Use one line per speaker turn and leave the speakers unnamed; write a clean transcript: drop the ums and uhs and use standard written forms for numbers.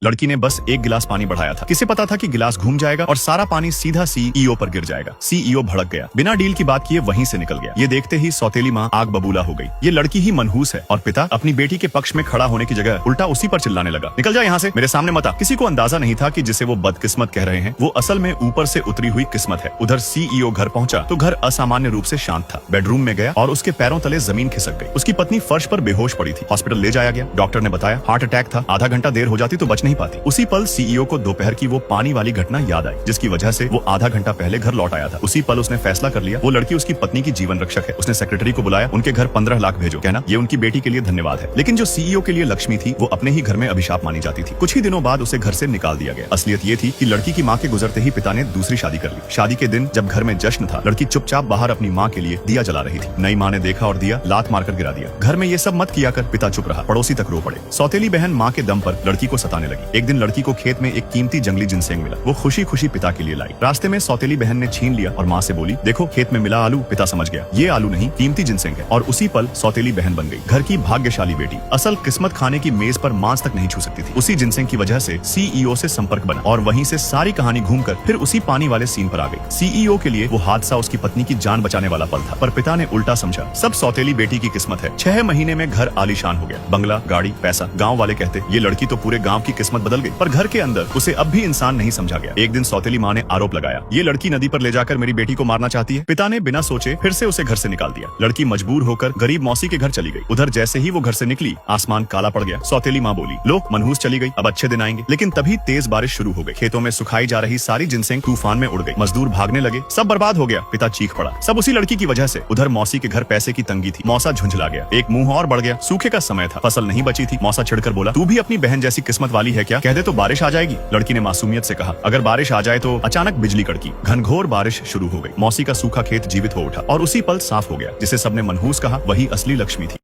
लड़की ने बस एक गिलास पानी बढ़ाया था। किसे पता था कि गिलास घूम जाएगा और सारा पानी सीधा सीईओ पर गिर जाएगा। सीईओ भड़क गया, बिना डील की बात किए वहीं से निकल गया। ये देखते ही सौतेली माँ आग बबूला हो गई। ये लड़की ही मनहूस है और पिता अपनी बेटी के पक्ष में खड़ा होने की जगह उल्टा उसी पर चिल्लाने लगा, निकल जा यहाँ से, मेरे सामने मत आ। किसी को अंदाजा नहीं था कि जिसे वो बदकिस्मत कह रहे हैं वो असल में ऊपर से उतरी हुई किस्मत है। उधर सीईओ घर पहुंचा तो घर असामान्य रूप से शांत था। बेडरूम में गया और उसके पैरों तले जमीन खिसक गई। उसकी पत्नी फर्श पर बेहोश पड़ी थी। हॉस्पिटल ले जाया गया। डॉक्टर ने बताया हार्ट अटैक था, आधा घंटा देर हो जाती तो बच नहीं पाती। उसी पल सीईओ को दोपहर की वो पानी वाली घटना याद आई जिसकी वजह से वो आधा घंटा पहले घर लौट आया था। उसी पल उसने फैसला कर लिया वो लड़की उसकी पत्नी की जीवन रक्षक है। उसने सेक्रेटरी को बुलाया, उनके घर 15 लाख भेजो, कहना ये उनकी बेटी के लिए धन्यवाद है। लेकिन जो सीईओ के लिए लक्ष्मी थी वो अपने ही घर में अभिशाप मानी जाती थी। कुछ ही दिनों बाद उसे घर से निकाल दिया गया। असलियत ये थी कि लड़की की माँ के गुजरते ही पिता ने दूसरी शादी कर ली। शादी के दिन जब घर में जश्न था, लड़की चुपचाप बाहर अपनी माँ के लिए दिया जला रही थी। नई माँ ने देखा और दिया लात मारकर गिरा दिया। घर में ये सब मत किया कर पिता चुप रहा। पड़ोसी तक रो पड़े। सौतेली बहन माँ के दम पर लड़की को सताने लगी। एक दिन लड़की को खेत में एक कीमती जंगली जिनसेंग मिला। वो खुशी खुशी पिता के लिए लाई। रास्ते में सौतेली बहन ने छीन लिया और माँ से बोली, देखो खेत में मिला आलू। पिता समझ गया ये आलू नहीं, कीमती जिनसेंग है। और उसी पल सौतेली बहन बन गई घर की भाग्यशाली बेटी। असल किस्मत खाने की मेज पर मांस तक नहीं छू सकती थी। उसी जिनसेंग की वजह से सीईओ से संपर्क बना और वहीं से सारी कहानी घूमकर फिर उसी पानी वाले सीन पर आ गई। सीईओ के लिए वो हादसा उसकी पत्नी की जान बचाने वाला पल था, पर पिता ने उल्टा समझा सब सौतेली बेटी की किस्मत है। 6 महीने में घर आलीशान हो गया, बंगला, गाड़ी, पैसा। गाँव वाले कहते ये लड़की तो पूरे गाँव की किस्मत बदल गई, पर घर के अंदर उसे अब भी इंसान नहीं समझा गया। एक दिन सौतेली माँ ने आरोप लगाया, ये लड़की नदी पर ले जाकर मेरी बेटी को मारना चाहती है। पिता ने बिना सोचे फिर से उसे घर से निकाल दिया। लड़की मजबूर होकर गरीब मौसी के घर चली गई। उधर जैसे ही वो घर से निकली आसमान काला पड़ गया। सौतेली माँ बोली, लो मनहूस चली गई, अब अच्छे दिन आएंगे। लेकिन तभी तेज बारिश शुरू हो गई। खेतों में सुखाई जा रही सारी जिनसेंग तूफान में उड़ गई। मजदूर भागने लगे, सब बर्बाद हो गया। पिता चीख पड़ा, सब उसी लड़की की वजह से। उधर मौसी के घर पैसे की तंगी थी। मौसा झुंझला गया। एक मुंह और बढ़ गया। सूखे का समय था, फसल नहीं बची थी। मौसा छिड़कर बोला, तू भी अपनी बहन जैसी किस्मत वाली है क्या? कह दे तो बारिश आ जाएगी। लड़की ने मासूमियत से कहा, अगर बारिश आ जाए तो। अचानक बिजली कड़की, घनघोर बारिश शुरू हो गई। मौसी का सूखा खेत जीवित हो उठा और उसी पल साफ हो गया। जिसे सबने मनहूस कहा वही असली लक्ष्मी थी।